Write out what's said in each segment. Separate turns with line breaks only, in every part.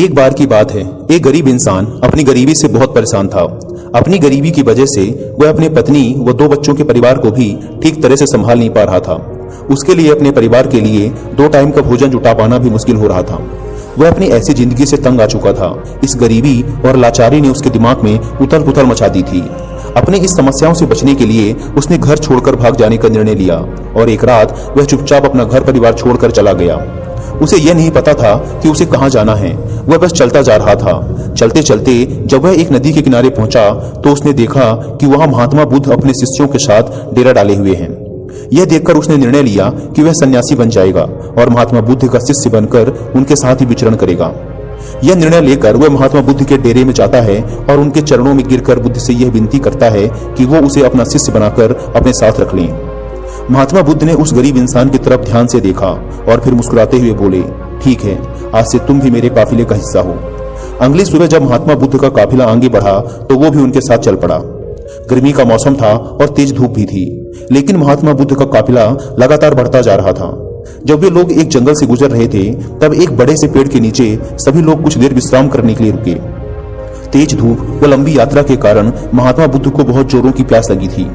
एक बार की बात है, एक गरीब इंसान अपनी गरीबी से बहुत परेशान था। अपनी गरीबी की वजह से वह अपनी पत्नी व 2 बच्चों के परिवार को भी ठीक तरह से संभाल नहीं पा रहा था। उसके लिए अपने परिवार के लिए 2 टाइम का भोजन जुटा पाना भी मुश्किल हो रहा था। वह अपनी ऐसी जिंदगी से तंग आ चुका था। इस गरीबी और लाचारी ने उसके दिमाग में उथल पुथल मचा दी थी। अपने इस समस्याओं से बचने के लिए उसने घर छोड़कर भाग जाने का निर्णय लिया और एक रात वह चुपचाप अपना घर परिवार छोड़कर चला गया। उसे यह नहीं पता था कि उसे कहां जाना है। वह बस चलता जा रहा था। चलते चलते जब वह एक नदी के किनारे पहुंचा तो उसने देखा कि वहां महात्मा बुद्ध अपने शिष्यों के साथ डेरा डाले हुए हैं। यह देखकर उसने निर्णय लिया कि वह सन्यासी बन जाएगा और महात्मा बुद्ध का शिष्य बनकर उनके साथ ही विचरण करेगा। यह निर्णय लेकर वह महात्मा बुद्ध के डेरे में जाता है और उनके चरणों में गिरकर बुद्ध से यह विनती करता है कि वो उसे अपना शिष्य बनाकर अपने साथ रख लें। महात्मा बुद्ध ने उस गरीब इंसान की तरफ ध्यान से देखा और फिर मुस्कुराते हुए बोले, ठीक है, आज से तुम भी मेरे काफिले का हिस्सा हो। अगली सुबह जब महात्मा बुद्ध का काफिला आगे बढ़ा तो वो भी उनके साथ चल पड़ा। गर्मी का मौसम था और तेज धूप भी थी, लेकिन महात्मा बुद्ध का काफिला लगातार बढ़ता जा रहा था। जब वे लोग एक जंगल से गुजर रहे थे तब एक बड़े से पेड़ के नीचे सभी लोग कुछ देर विश्राम करने के लिए रुके। तेज धूप व लंबी यात्रा के कारण महात्मा बुद्ध को बहुत जोरों की प्यास लगी थी।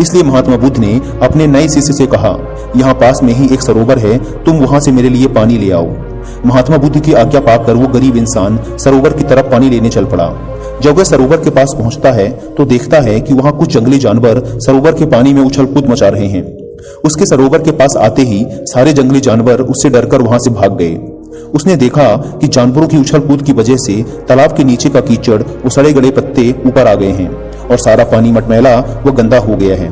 इसलिए महात्मा बुद्ध ने अपने नए शिष्य से कहा, यहाँ पास में ही एक सरोवर है, तुम वहां से मेरे लिए पानी ले आओ। महात्मा बुद्ध की आज्ञा पाकर वो गरीब इंसान सरोवर की तरफ पानी लेने चल पड़ा। जब वह सरोवर के पास पहुंचता है तो देखता है कि वहां कुछ जंगली जानवर सरोवर के पानी में उछल कूद मचा रहे हैं। उसके सरोवर के पास आते ही सारे जंगली जानवर उससे डरकर वहां से भाग गए। उसने देखा कि जानवरों की उछल कूद की वजह से तालाब के नीचे का कीचड़, उसड़े गले पत्ते ऊपर आ गए हैं और सारा पानी मटमैला व गंदा हो गया है।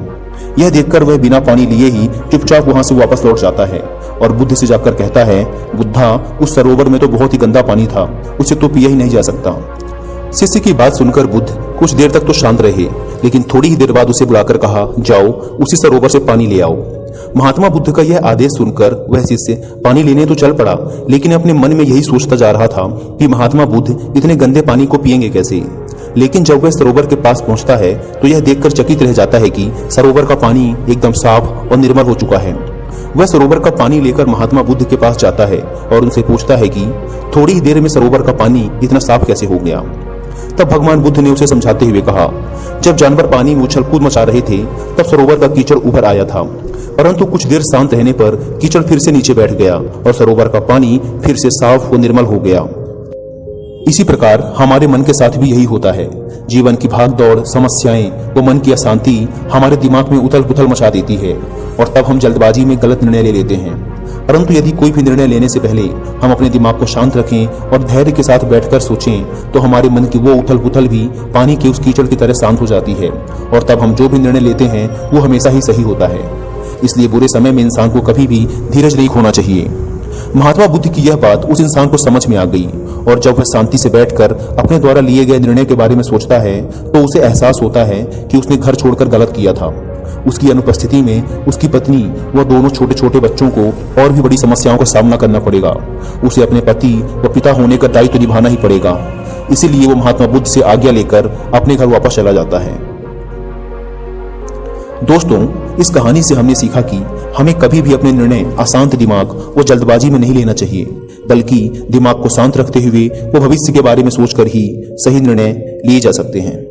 यह देखकर वह बिना पानी लिए ही चुपचाप वहां से वापस लौट जाता है और बुद्ध से जाकर कहता है, बुद्धा, उस सरोवर में तो बहुत ही गंदा पानी था, उसे तो पिया ही नहीं जा सकता। शिष्य की बात सुनकर बुद्ध कुछ देर तक तो शांत रहे, लेकिन थोड़ी ही देर बाद उसे बुलाकर कहा, जाओ उसी सरोवर से पानी ले आओ। महात्मा बुद्ध का यह आदेश सुनकर वह शिष्य पानी लेने तो चल पड़ा, लेकिन अपने मन में यही सोचता जा रहा था कि महात्मा बुद्ध इतने गंदे पानी को पिएंगे कैसे। लेकिन जब वह सरोवर के पास पहुंचता है तो यह देखकर चकित रह जाता है कि सरोवर का पानी एकदम साफ और निर्मल हो चुका है। वह सरोवर का पानी लेकर महात्मा बुद्ध के पास जाता है और उनसे पूछता है कि थोड़ी ही देर में सरोवर का पानी इतना साफ कैसे हो गया। तब भगवान बुद्ध ने उसे समझाते हुए कहा, जब जानवर पानी में उछल कूद मचा रहे थे तब सरोवर का कीचड़ उभर आया था, परंतु कुछ देर शांत रहने पर कीचड़ फिर से नीचे बैठ गया और सरोवर का पानी फिर से साफ व निर्मल हो गया। इसी प्रकार हमारे मन के साथ भी यही होता है। जीवन की भागदौड़, समस्याएं व मन की अशांति हमारे दिमाग में उथल पुथल मचा देती है और तब हम जल्दबाजी में गलत निर्णय ले लेते हैं। परंतु यदि कोई भी निर्णय लेने से पहले हम अपने दिमाग को शांत रखें और धैर्य के साथ बैठकर सोचें तो हमारे मन की वो उथल पुथल भी पानी के उस कीचड़ की तरह शांत हो जाती है और तब हम जो भी निर्णय लेते हैं वो हमेशा ही सही होता है। इसलिए बुरे समय में इंसान को कभी भी धीरज नहीं खोना चाहिए। महात्मा बुद्ध की यह बात उस इंसान को समझ में आ गई और जब वह शांति से बैठकर अपने द्वारा लिए गए निर्णय के बारे में सोचता है तो उसे एहसास होता है कि उसने घर छोड़कर गलत किया था। उसकी अनुपस्थिति में उसकी पत्नी व दोनों छोटे छोटे बच्चों को और भी बड़ी समस्याओं का सामना करना पड़ेगा। उसे अपने पति व पिता होने का दायित्व निभाना ही पड़ेगा। इसीलिए वो महात्मा बुद्ध से आज्ञा लेकर अपने घर वापस चला जाता है। दोस्तों, इस कहानी से हमने सीखा कि हमें कभी भी अपने निर्णय अशांत दिमाग व जल्दबाजी में नहीं लेना चाहिए, बल्कि दिमाग को शांत रखते हुए वो भविष्य के बारे में सोचकर ही सही निर्णय लिए जा सकते हैं।